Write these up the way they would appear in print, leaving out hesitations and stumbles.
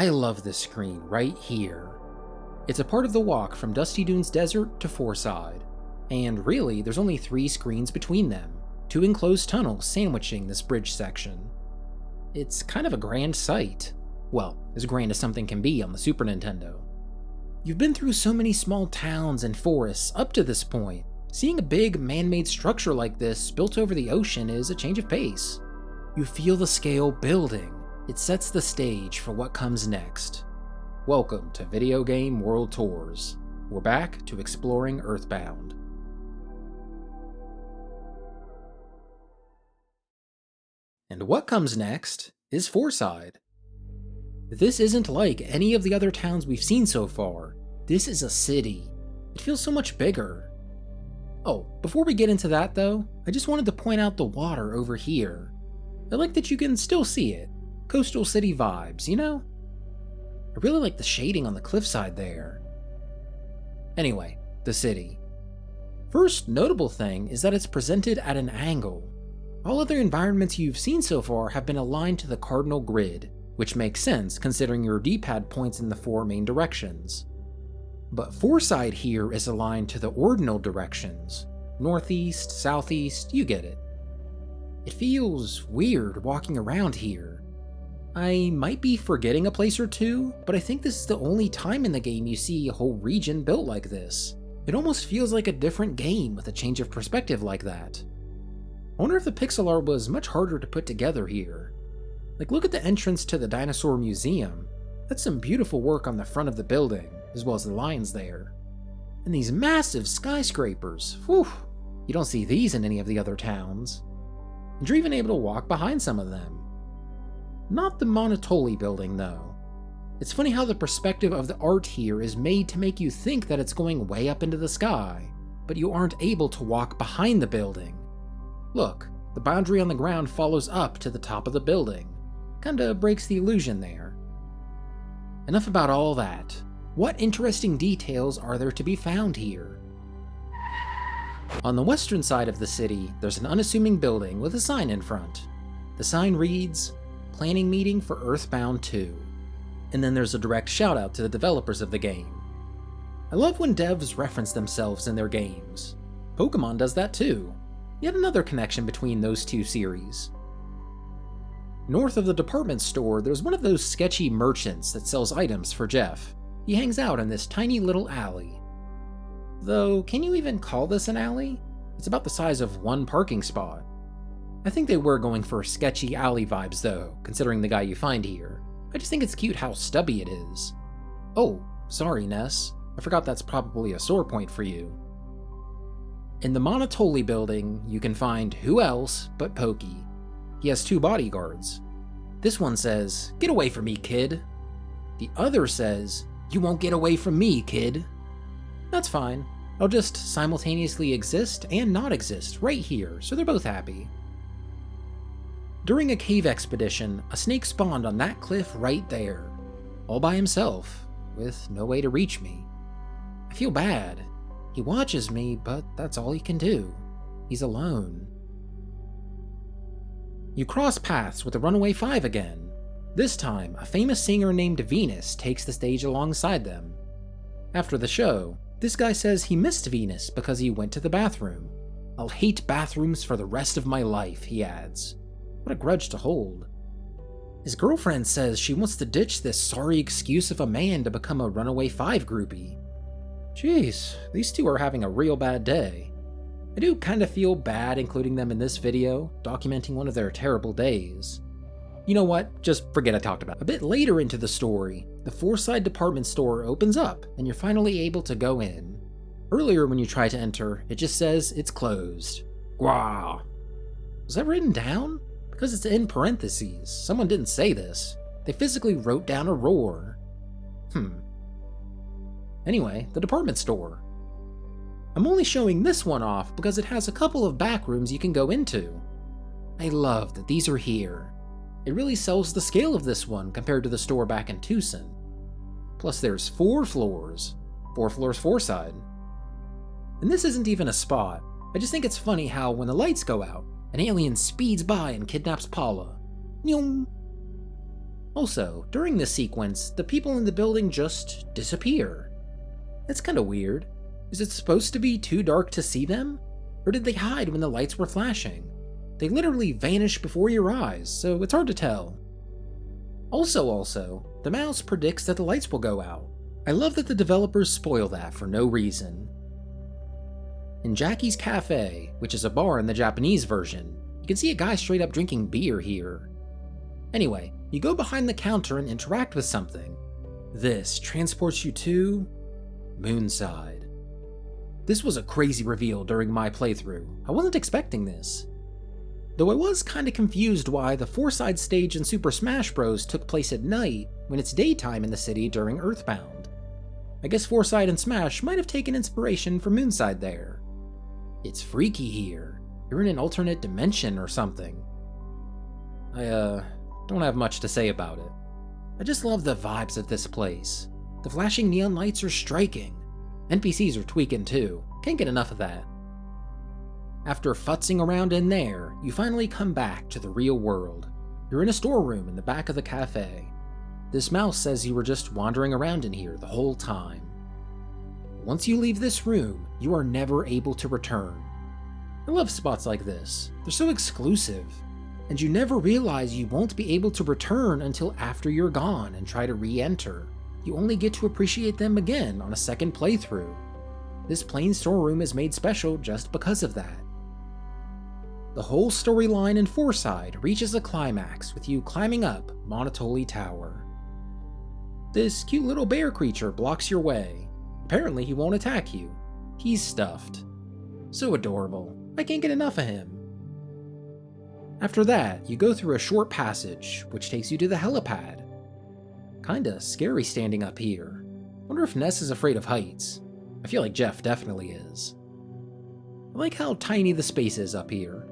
I love this screen right here. It's a part of the walk from Dusty Dunes Desert to Fourside, and really there's only 3 screens between them, 2 enclosed tunnels sandwiching this bridge section. It's kind of a grand sight. Well, as grand as something can be on the Super Nintendo. You've been through so many small towns and forests up to this point. Seeing a big man-made structure like this built over the ocean is a change of pace. You feel the scale building. It sets the stage for what comes next. Welcome to Video Game World Tours. We're back to exploring Earthbound. And what comes next is Fourside. This isn't like any of the other towns we've seen so far. This is a city. It feels so much bigger. Oh, before we get into that though, I just wanted to point out the water over here. I like that you can still see it. Coastal city vibes, you know? I really like the shading on the cliffside there. Anyway, the city. First notable thing is that it's presented at an angle. All other environments you've seen so far have been aligned to the cardinal grid, which makes sense considering your D-pad points in the 4 main directions. But Fourside here is aligned to the ordinal directions. Northeast, southeast, you get it. It feels weird walking around here. I might be forgetting a place or two, but I think this is the only time in the game you see a whole region built like this. It almost feels like a different game with a change of perspective like that. I wonder if the pixel art was much harder to put together here. Like, look at the entrance to the Dinosaur Museum. That's some beautiful work on the front of the building, as well as the lines there. And these massive skyscrapers, whew, you don't see these in any of the other towns. And you're even able to walk behind some of them. Not the Monotoli building though. It's funny how the perspective of the art here is made to make you think that it's going way up into the sky, but you aren't able to walk behind the building. Look, the boundary on the ground follows up to the top of the building. Kinda breaks the illusion there. Enough about all that. What interesting details are there to be found here? On the western side of the city, there's an unassuming building with a sign in front. The sign reads, Planning Meeting for Earthbound 2. And then there's a direct shout out to the developers of the game. I love when devs reference themselves in their games. Pokemon does that too. Yet another connection between those 2 series. North of the department store, there's one of those sketchy merchants that sells items for Jeff. He hangs out in this tiny little alley. Though, can you even call this an alley? It's about the size of 1 parking spot. I think they were going for sketchy alley vibes though, considering the guy you find here. I just think it's cute how stubby it is. Oh, sorry Ness. I forgot that's probably a sore point for you. In the Monotoli building, you can find who else but Pokey. He has 2 bodyguards. This one says, "Get away from me, kid." The other says, "You won't get away from me, kid." That's fine. I'll just simultaneously exist and not exist right here, so they're both happy. During a cave expedition, a snake spawned on that cliff right there, all by himself, with no way to reach me. I feel bad. He watches me, but that's all he can do. He's alone. You cross paths with the Runaway 5 again. This time, a famous singer named Venus takes the stage alongside them. After the show, this guy says he missed Venus because he went to the bathroom. "I'll hate bathrooms for the rest of my life," he adds. What a grudge to hold. His girlfriend says she wants to ditch this sorry excuse of a man to become a Runaway 5 groupie. Jeez, these 2 are having a real bad day. I do kinda feel bad including them in this video, documenting one of their terrible days. You know what, just forget I talked about it. A bit later into the story, the Fourside department store opens up and you're finally able to go in. Earlier when you try to enter, it just says it's closed. Gwah. Was that written down? Because it's in parentheses. Someone didn't say this. They physically wrote down a roar. Anyway, the department store. I'm only showing this one off because it has a couple of back rooms you can go into. I love that these are here. It really sells the scale of this one compared to the store back in Tucson. Plus there's 4 floors. 4 floors Fourside. And this isn't even a spot. I just think it's funny how when the lights go out, an alien speeds by and kidnaps Paula. Nyum. Also, during this sequence, the people in the building just disappear. That's kinda weird. Is it supposed to be too dark to see them? Or did they hide when the lights were flashing? They literally vanish before your eyes, so it's hard to tell. Also, the mouse predicts that the lights will go out. I love that the developers spoil that for no reason. In Jackie's Cafe, which is a bar in the Japanese version, you can see a guy straight up drinking beer here. Anyway, you go behind the counter and interact with something. This transports you to Moonside. This was a crazy reveal during my playthrough. I wasn't expecting this. Though I was kinda confused why the Fourside stage in Super Smash Bros. Took place at night when it's daytime in the city during Earthbound. I guess Fourside and Smash might have taken inspiration from Moonside there. It's freaky here. You're in an alternate dimension or something. I don't have much to say about it. I just love the vibes of this place. The flashing neon lights are striking. NPCs are tweaking too. Can't get enough of that. After futzing around in there, you finally come back to the real world. You're in a storeroom in the back of the cafe. This mouse says you were just wandering around in here the whole time. Once you leave this room, you are never able to return. I love spots like this. They're so exclusive, and you never realize you won't be able to return until after you're gone and try to re-enter. You only get to appreciate them again on a second playthrough. This plain storeroom is made special just because of that. The whole storyline in Fourside reaches a climax with you climbing up Monotoli Tower. This cute little bear creature blocks your way. Apparently he won't attack you. He's stuffed. So adorable. I can't get enough of him. After that, you go through a short passage, which takes you to the helipad. Kinda scary standing up here. Wonder if Ness is afraid of heights. I feel like Jeff definitely is. I like how tiny the space is up here.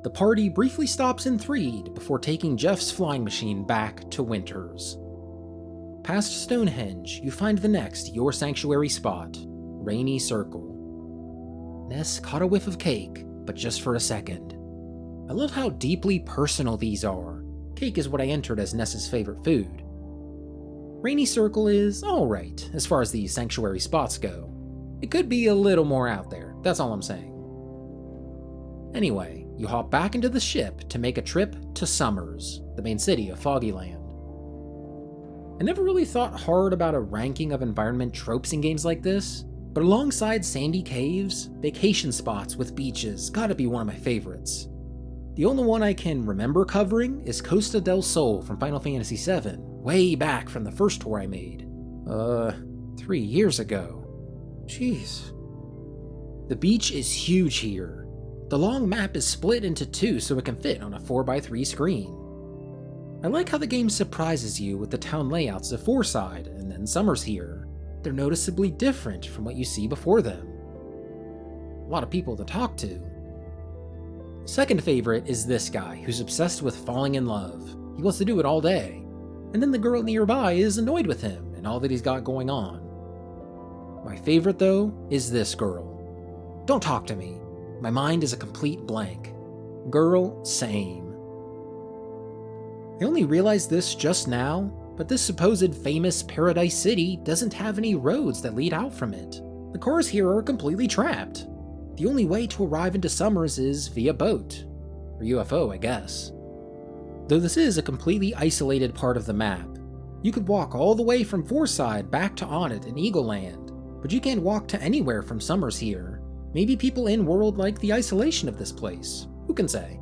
The party briefly stops in Threed before taking Jeff's flying machine back to Winters. Past Stonehenge, you find the next Your Sanctuary spot, Rainy Circle. Ness caught a whiff of cake, but just for a second. I love how deeply personal these are. Cake is what I entered as Ness's favorite food. Rainy Circle is alright as far as these sanctuary spots go. It could be a little more out there, that's all I'm saying. Anyway, you hop back into the ship to make a trip to Summers, the main city of Foggyland. I never really thought hard about a ranking of environment tropes in games like this, but alongside sandy caves, vacation spots with beaches gotta be one of my favorites. The only one I can remember covering is Costa del Sol from Final Fantasy VII, way back from the first tour I made. 3 years ago. Jeez. The beach is huge here. The long map is split into two so it can fit on a 4x3 screen. I like how the game surprises you with the town layouts of Fourside and then Summers here. They're noticeably different from what you see before them. A lot of people to talk to. Second favorite is this guy who's obsessed with falling in love. He wants to do it all day. And then the girl nearby is annoyed with him and all that he's got going on. My favorite though is this girl. Don't talk to me. My mind is a complete blank. Girl, same. I only realized this just now, but this supposed famous Paradise City doesn't have any roads that lead out from it. The cars here are completely trapped. The only way to arrive into Summers is via boat. Or UFO, I guess. Though this is a completely isolated part of the map. You could walk all the way from Fourside back to Onett in Eagle Land, but you can't walk to anywhere from Summers here. Maybe people in-world like the isolation of this place. Who can say?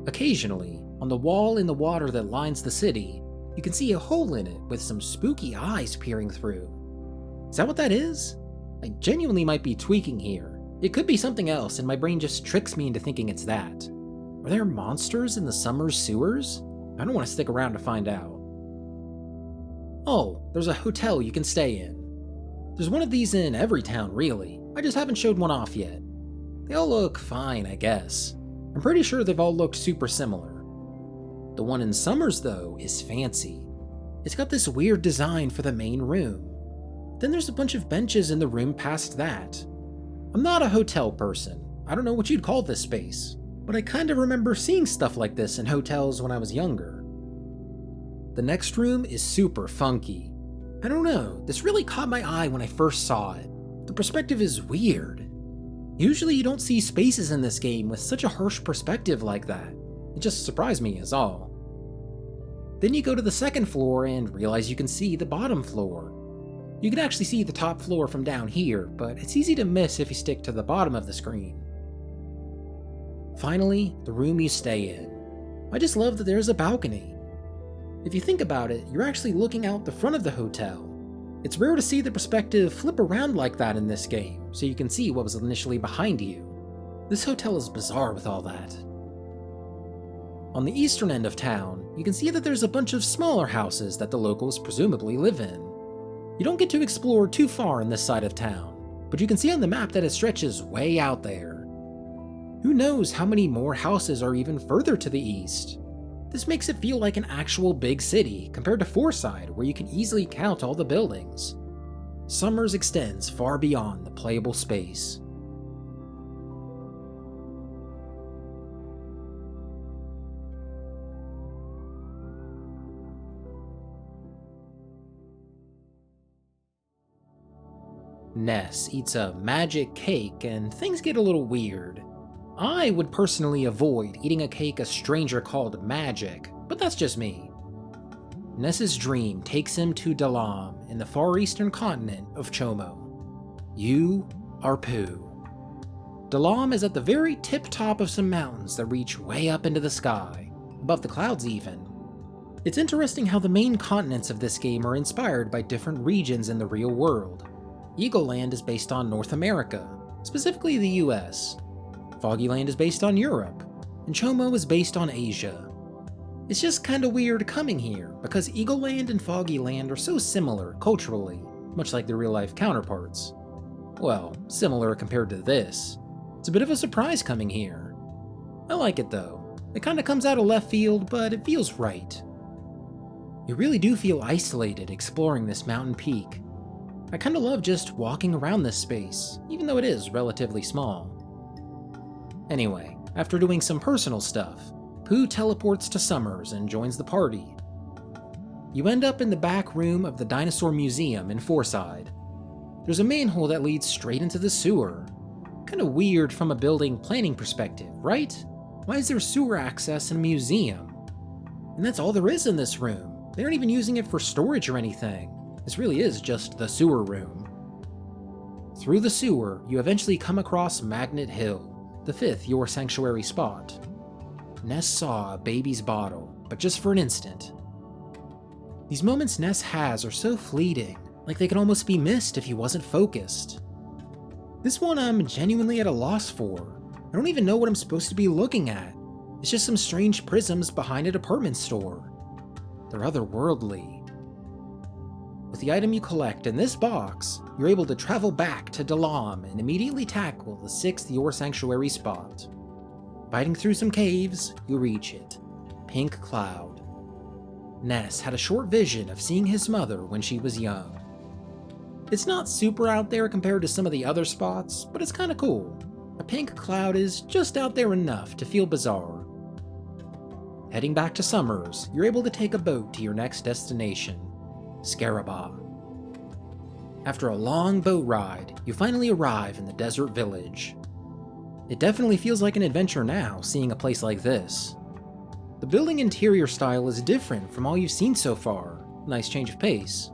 Occasionally, on the wall in the water that lines the city, you can see a hole in it with some spooky eyes peering through. Is that what that is? I genuinely might be tweaking here. It could be something else and my brain just tricks me into thinking it's that. Are there monsters in the Summers sewers? I don't want to stick around to find out. Oh, there's a hotel you can stay in. There's one of these in every town, really. I just haven't showed one off yet. They all look fine, I guess. I'm pretty sure they've all looked super similar. The one in Summers, though, is fancy. It's got this weird design for the main room. Then there's a bunch of benches in the room past that. I'm not a hotel person. I don't know what you'd call this space, but I kind of remember seeing stuff like this in hotels when I was younger. The next room is super funky. I don't know, this really caught my eye when I first saw it. The perspective is weird. Usually you don't see spaces in this game with such a harsh perspective like that. It just surprised me is all. Then you go to the second floor and realize you can see the bottom floor. You can actually see the top floor from down here, but it's easy to miss if you stick to the bottom of the screen. Finally, the room you stay in. I just love that there's a balcony. If you think about it, you're actually looking out the front of the hotel. It's rare to see the perspective flip around like that in this game, so you can see what was initially behind you. This hotel is bizarre with all that. On the eastern end of town, you can see that there's a bunch of smaller houses that the locals presumably live in. You don't get to explore too far in this side of town, but you can see on the map that it stretches way out there. Who knows how many more houses are even further to the east? This makes it feel like an actual big city compared to Fourside, where you can easily count all the buildings. Summers extends far beyond the playable space. Ness eats a magic cake and things get a little weird. I would personally avoid eating a cake a stranger called magic, but that's just me. Ness's dream takes him to Dalam in the far eastern continent of Chomo. You are Pooh. Dalam is at the very tip-top of some mountains that reach way up into the sky, above the clouds even. It's interesting how the main continents of this game are inspired by different regions in the real world. Eagle Land is based on North America, specifically the US. Foggy Land is based on Europe, and Chomo is based on Asia. It's just kinda weird coming here, because Eagle Land and Foggy Land are so similar culturally, much like their real-life counterparts. Well, similar compared to this. It's a bit of a surprise coming here. I like it though. It kinda comes out of left field, but it feels right. You really do feel isolated exploring this mountain peak. I kinda love just walking around this space, even though it is relatively small. Anyway, after doing some personal stuff, Pooh teleports to Summers and joins the party. You end up in the back room of the Dinosaur Museum in Fourside. There's a manhole that leads straight into the sewer. Kinda weird from a building planning perspective, right? Why is there sewer access in a museum? And that's all there is in this room. They aren't even using it for storage or anything. This really is just the sewer room. Through the sewer, you eventually come across Magnet Hill, the 5th Your Sanctuary spot. Ness saw a baby's bottle, but just for an instant. These moments Ness has are so fleeting, like they can almost be missed if he wasn't focused. This one I'm genuinely at a loss for. I don't even know what I'm supposed to be looking at. It's just some strange prisms behind a department store. They're otherworldly. With the item you collect in this box, you're able to travel back to Dalam and immediately tackle the 6th Your Sanctuary spot. Biting through some caves, you reach it. Pink Cloud. Ness had a short vision of seeing his mother when she was young. It's not super out there compared to some of the other spots, but it's kinda cool. A pink cloud is just out there enough to feel bizarre. Heading back to Summers, you're able to take a boat to your next destination, Scarabah. After a long boat ride, you finally arrive in the desert village. It definitely feels like an adventure now, seeing a place like this. The building interior style is different from all you've seen so far. Nice change of pace.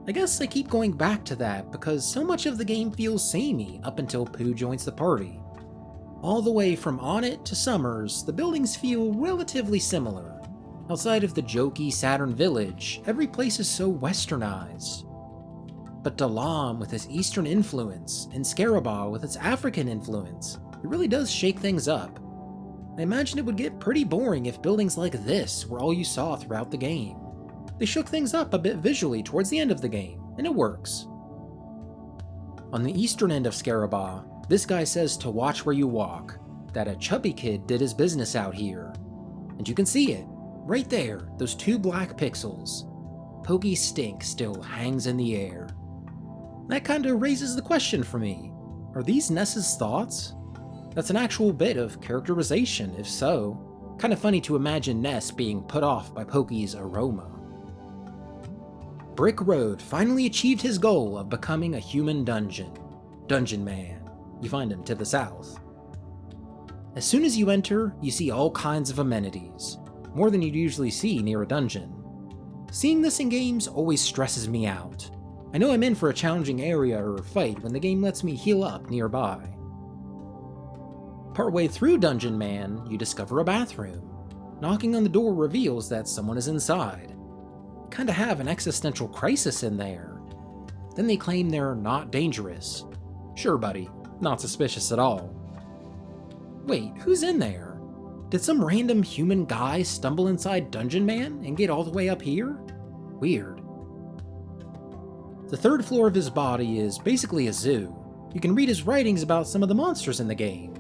I guess I keep going back to that because so much of the game feels samey up until Pooh joins the party. All the way from On It to Summers, the buildings feel relatively similar. Outside of the jokey Saturn village, every place is so westernized. But Dalam with its Eastern influence, and Scarabah with its African influence, it really does shake things up. I imagine it would get pretty boring if buildings like this were all you saw throughout the game. They shook things up a bit visually towards the end of the game, and it works. On the eastern end of Scarabah, this guy says to watch where you walk, that a chubby kid did his business out here. And you can see it. Right there, those 2 black pixels. Pokey's stink still hangs in the air. That kinda raises the question for me. Are these Ness's thoughts? That's an actual bit of characterization, if so. Kinda funny to imagine Ness being put off by Pokey's aroma. Brick Road finally achieved his goal of becoming a human dungeon. Dungeon Man. You find him to the south. As soon as you enter, you see all kinds of amenities. More than you'd usually see near a dungeon. Seeing this in games always stresses me out. I know I'm in for a challenging area or fight when the game lets me heal up nearby. Partway through Dungeon Man, you discover a bathroom. Knocking on the door reveals that someone is inside. Kinda have an existential crisis in there. Then they claim they're not dangerous. Sure, buddy, not suspicious at all. Wait, who's in there? Did some random human guy stumble inside Dungeon Man and get all the way up here? Weird. The 3rd floor of his body is basically a zoo. You can read his writings about some of the monsters in the game.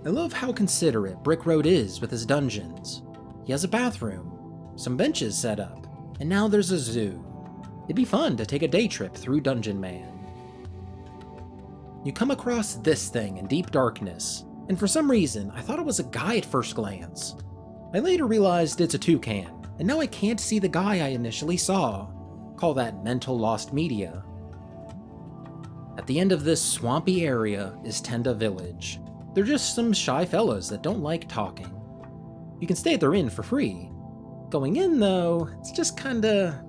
I love how considerate Brick Road is with his dungeons. He has a bathroom, some benches set up, and now there's a zoo. It'd be fun to take a day trip through Dungeon Man. You come across this thing in deep darkness, and for some reason I thought it was a guy at first glance. I later realized it's a toucan, and now I can't see the guy I initially saw. Call that mental lost media. At the end of this swampy area is Tenda Village. They're just some shy fellas that don't like talking. You can stay at their inn for free. Going in though, it's just kinda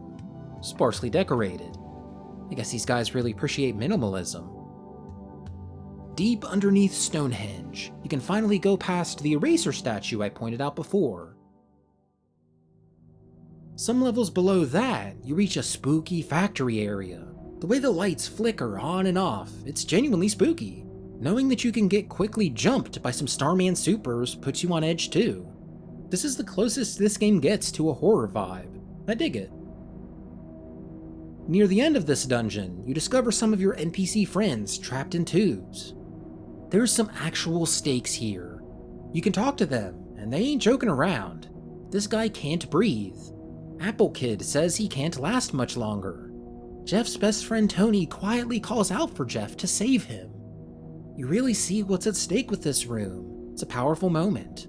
sparsely decorated. I guess these guys really appreciate minimalism. Deep underneath Stonehenge, you can finally go past the eraser statue I pointed out before. Some levels below that, you reach a spooky factory area. The way the lights flicker on and off, it's genuinely spooky. Knowing that you can get quickly jumped by some Starman supers puts you on edge too. This is the closest this game gets to a horror vibe. I dig it. Near the end of this dungeon, you discover some of your NPC friends trapped in tubes. There's some actual stakes here. You can talk to them, and they ain't joking around. This guy can't breathe. Apple Kid says he can't last much longer. Jeff's best friend Tony quietly calls out for Jeff to save him. You really see what's at stake with this room. It's a powerful moment.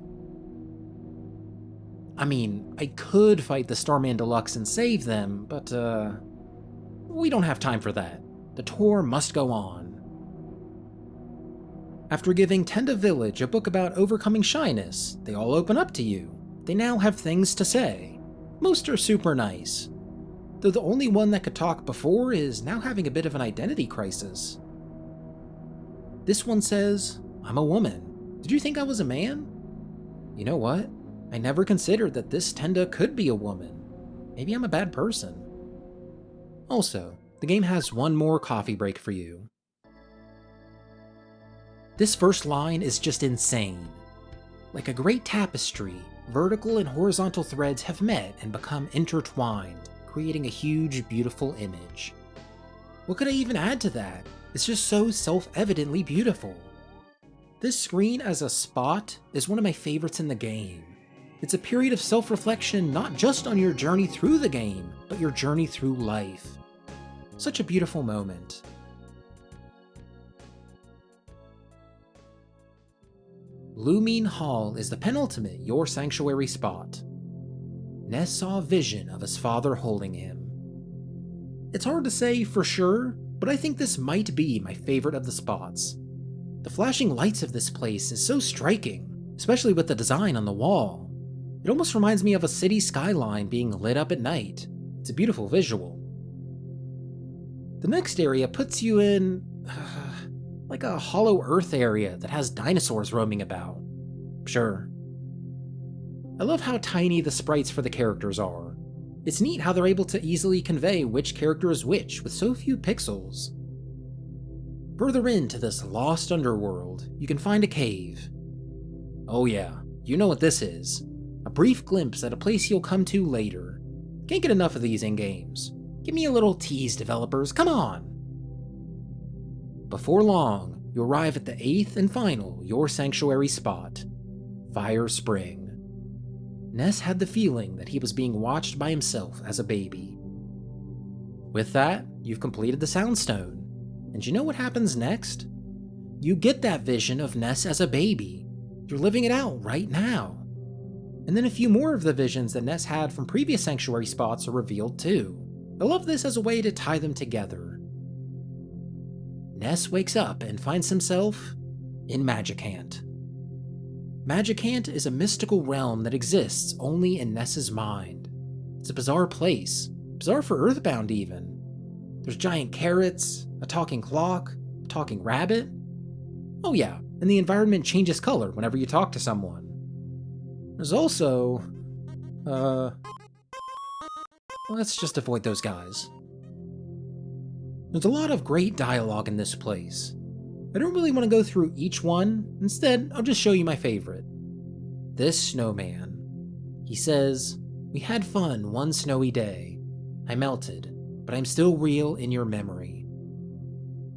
I mean, I could fight the Starman Deluxe and save them, but we don't have time for that. The tour must go on. After giving Tenda Village a book about overcoming shyness, they all open up to you. They now have things to say. Most are super nice, though the only one that could talk before is now having a bit of an identity crisis. This one says, "I'm a woman. Did you think I was a man?" You know what? I never considered that this Tenda could be a woman. Maybe I'm a bad person. Also, the game has one more coffee break for you. This first line is just insane. Like a great tapestry, vertical and horizontal threads have met and become intertwined, creating a huge, beautiful image. What could I even add to that? It's just so self-evidently beautiful. This screen as a spot is one of my favorites in the game. It's a period of self-reflection not just on your journey through the game, but your journey through life. Such a beautiful moment. Lumine Hall is the penultimate Your Sanctuary spot. Ness saw a vision of his father holding him. It's hard to say for sure, but I think this might be my favorite of the spots. The flashing lights of this place is so striking, especially with the design on the wall. It almost reminds me of a city skyline being lit up at night. It's a beautiful visual. The next area puts you in like a hollow earth area that has dinosaurs roaming about. Sure. I love how tiny the sprites for the characters are. It's neat how they're able to easily convey which character is which with so few pixels. Further into this lost underworld, you can find a cave. Oh yeah, you know what this is. A brief glimpse at a place you'll come to later. Can't get enough of these in games. Give me a little tease, developers, come on! Before long, you arrive at the 8th and final Your Sanctuary spot, Fire Spring. Ness had the feeling that he was being watched by himself as a baby. With that, you've completed the Soundstone. And you know what happens next? You get that vision of Ness as a baby. You're living it out right now. And then a few more of the visions that Ness had from previous sanctuary spots are revealed too. I love this as a way to tie them together. Ness wakes up and finds himself in Magicant. Magicant is a mystical realm that exists only in Ness's mind. It's a bizarre place, bizarre for Earthbound even. There's giant carrots, a talking clock, a talking rabbit. Oh yeah, and the environment changes color whenever you talk to someone. There's also, let's just avoid those guys. There's a lot of great dialogue in this place. I don't really want to go through each one, instead I'll just show you my favorite. This snowman. He says, "We had fun one snowy day. I melted, but I'm still real in your memory."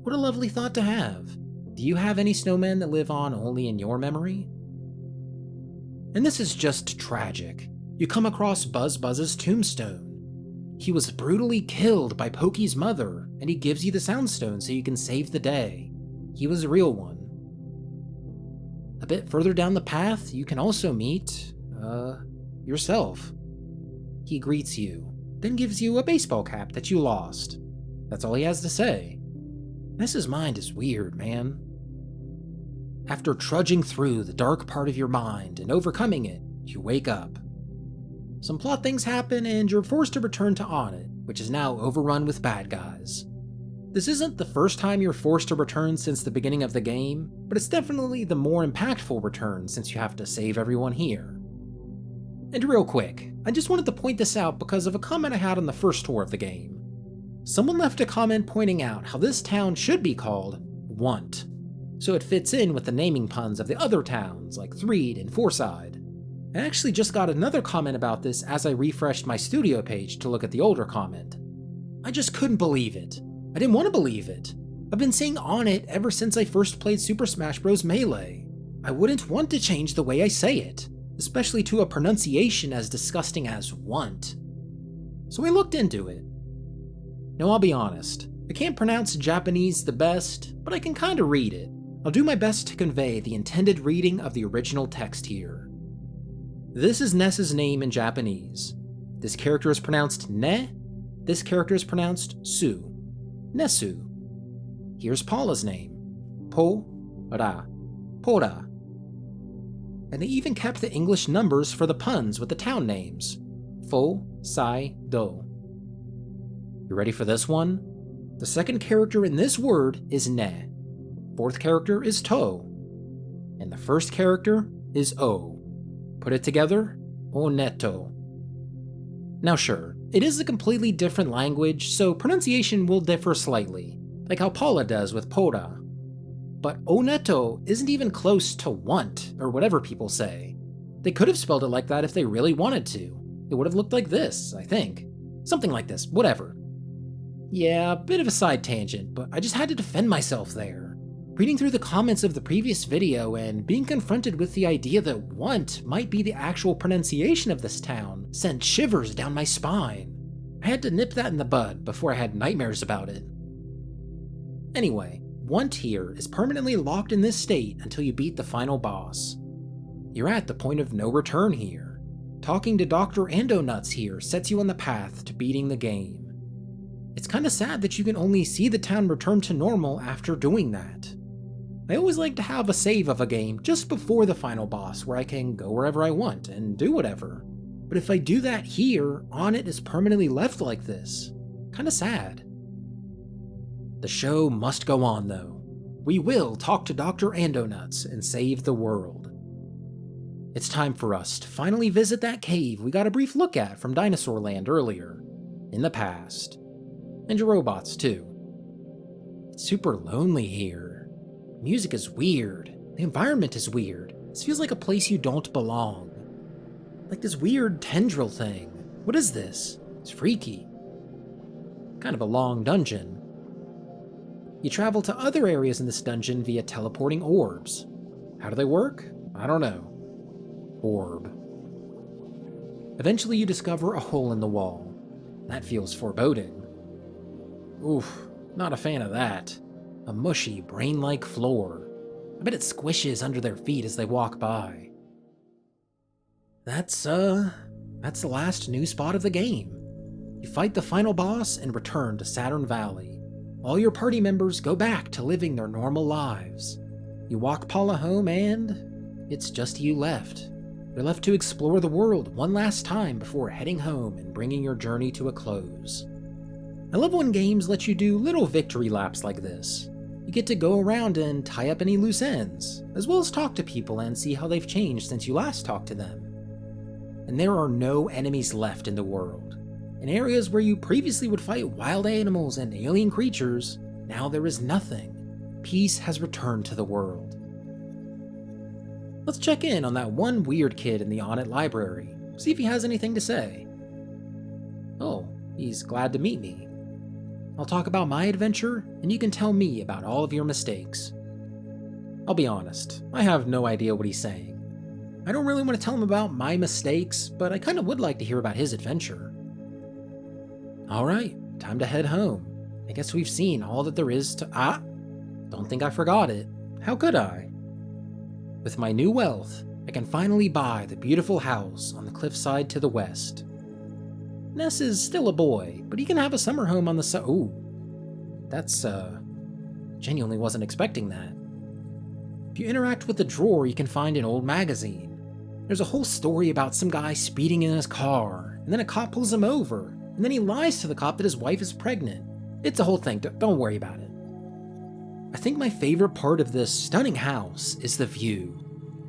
What a lovely thought to have. Do you have any snowmen that live on only in your memory? And this is just tragic. You come across Buzz's tombstone. He was brutally killed by Pokey's mother, and he gives you the Soundstone so you can save the day. He was a real one. A bit further down the path, you can also meet, yourself. He greets you, then gives you a baseball cap that you lost. That's all he has to say. Ness's mind is weird, man. After trudging through the dark part of your mind and overcoming it, you wake up. Some plot things happen and you're forced to return to Onnit, which is now overrun with bad guys. This isn't the first time you're forced to return since the beginning of the game, but it's definitely the more impactful return since you have to save everyone here. And real quick, I just wanted to point this out because of a comment I had on the first tour of the game. Someone left a comment pointing out how this town should be called Want, so it fits in with the naming puns of the other towns like Threed and Fourside. I actually just got another comment about this as I refreshed my studio page to look at the older comment. I just couldn't believe it. I didn't want to believe it. I've been saying Onnit ever since I first played Super Smash Bros. Melee. I wouldn't want to change the way I say it, especially to a pronunciation as disgusting as want. So I looked into it. Now I'll be honest, I can't pronounce Japanese the best, but I can kinda read it. I'll do my best to convey the intended reading of the original text here. This is Ness's name in Japanese. This character is pronounced Ne, this character is pronounced Su. Nesu. Here's Paula's name. Po-ra. Pora. And they even kept the English numbers for the puns with the town names. Fo, Sai, Do. You ready for this one? The second character in this word is Ne. Fourth character is To. And the first character is O. Put it together, Oneto. Now sure, it is a completely different language, so pronunciation will differ slightly, like how Paula does with Pora. But Oneto isn't even close to want, or whatever people say. They could have spelled it like that if they really wanted to. It would have looked like this, I think. Something like this, whatever. Yeah, a bit of a side tangent, but I just had to defend myself there. Reading through the comments of the previous video and being confronted with the idea that want might be the actual pronunciation of this town sent shivers down my spine. I had to nip that in the bud before I had nightmares about it. Anyway, want here is permanently locked in this state until you beat the final boss. You're at the point of no return here. Talking to Dr. Andonuts here sets you on the path to beating the game. It's kinda sad that you can only see the town return to normal after doing that. I always like to have a save of a game just before the final boss where I can go wherever I want and do whatever. But if I do that here, Onnit is permanently left like this. Kinda sad. The show must go on though. We will talk to Dr. Andonuts and save the world. It's time for us to finally visit that cave we got a brief look at from Dinosaur Land earlier, in the past. And your robots too. It's super lonely here. Music is weird. The environment is weird. This feels like a place you don't belong. Like this weird tendril thing. What is this? It's freaky. Kind of a long dungeon. You travel to other areas in this dungeon via teleporting orbs. How do they work? I don't know. Orb. Eventually you discover a hole in the wall. That feels foreboding. Oof, not a fan of that. A mushy, brain-like floor. I bet it squishes under their feet as they walk by. That's the last new spot of the game. You fight the final boss and return to Saturn Valley. All your party members go back to living their normal lives. You walk Paula home and it's just you left. You're left to explore the world one last time before heading home and bringing your journey to a close. I love when games let you do little victory laps like this. You get to go around and tie up any loose ends, as well as talk to people and see how they've changed since you last talked to them. And there are no enemies left in the world. In areas where you previously would fight wild animals and alien creatures, now there is nothing. Peace has returned to the world. Let's check in on that one weird kid in the Onnit library, see if he has anything to say. Oh, he's glad to meet me. I'll talk about my adventure, and you can tell me about all of your mistakes. I'll be honest, I have no idea what he's saying. I don't really want to tell him about my mistakes, but I kind of would like to hear about his adventure. Alright, time to head home. I guess we've seen all that there is to— don't think I forgot it. How could I? With my new wealth, I can finally buy the beautiful house on the cliffside to the west. Ness is still a boy, but he can have a summer home on the ooh. That's, genuinely wasn't expecting that. If you interact with the drawer, you can find an old magazine. There's a whole story about some guy speeding in his car, and then a cop pulls him over, and then he lies to the cop that his wife is pregnant. It's a whole thing, don't worry about it. I think my favorite part of this stunning house is the view.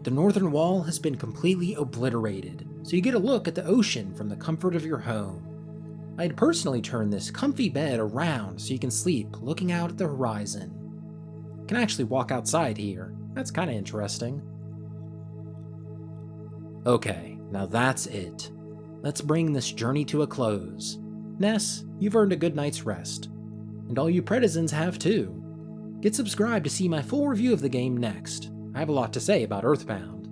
The northern wall has been completely obliterated, so you get a look at the ocean from the comfort of your home. I'd personally turn this comfy bed around so you can sleep looking out at the horizon. You can actually walk outside here. That's kind of interesting. Okay, now that's it. Let's bring this journey to a close. Ness, you've earned a good night's rest. And all you Pretizens have too. Get subscribed to see my full review of the game next. I have a lot to say about Earthbound.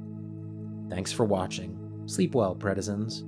Thanks for watching. Sleep well, Pretizens.